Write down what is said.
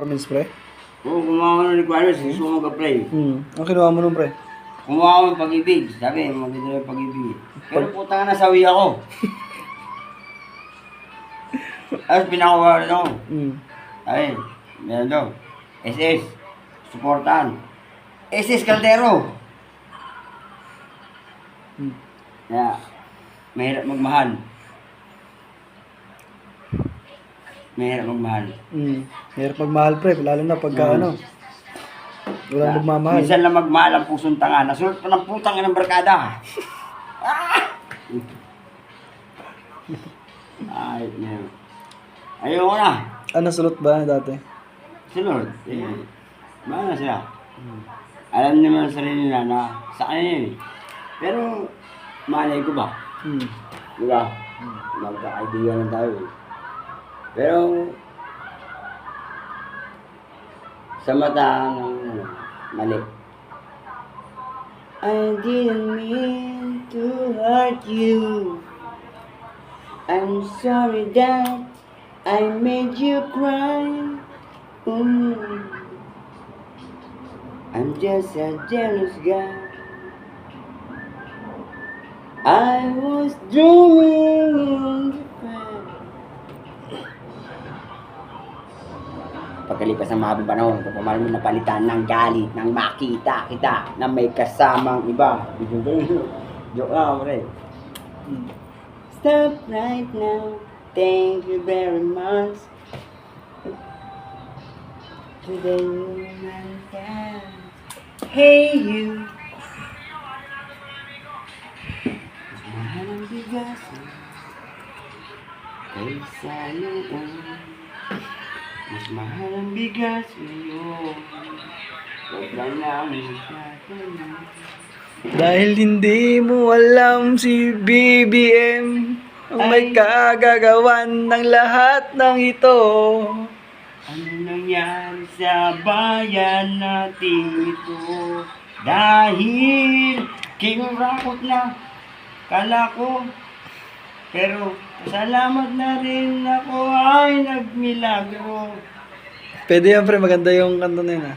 Requirements, pre? Oo, kumuha ko ng requirements, gusto mo ka-play. Ang kinuha mo nun, pre? Kumuha ko ng pag-ibig. Sabi, maganda yung pag-ibig. Pero puta nga, nasawi ako. Tapos pinakuha rin ako. Sabi, meron daw. SS, supportan. SS Caldero. Kaya, mahirap magmahal. Mahirap magmahal. Mahirap magmahal, pre. Lalo na pagka ano. Walang nagmamahal. Minsan lang magmahal ang pusong tanga. Nasulot pa ng putang ng barkada. Ay, no. Ayoko na. Ano sulot ba dati? Sunod. Bahala sila. Alam naman sa sarili nila na sa kanya yun. Pero, malay ko ba? Diba? Magka-idea lang tayo eh. Pero, sa mata ng mali. I didn't mean to hurt you. I'm sorry that I made you cry. I'm just a jealous guy. I was dreaming in Japan. Pagkalipas ng mahabang panahon, kapag mo napalitan ng galit, nang makita kita na may kasamang iba. Joke lang, pre. Stop right now. Thank you very much. Today you're my dad. Hey you. Mahal ang bigas kaysa noon. Mas mahal ang bigas ngayon. Huwag ka lang magkakaroon. Dahil hindi mo alam si BBM ang may kagagawan ng lahat ng ito. Ano nangyari sa bayan natin ito? Dahil kingurakot na kala ko. Pero salamat na rin ako ay nagmilagro. Pwede yan, pre. Maganda yung kanto na yun,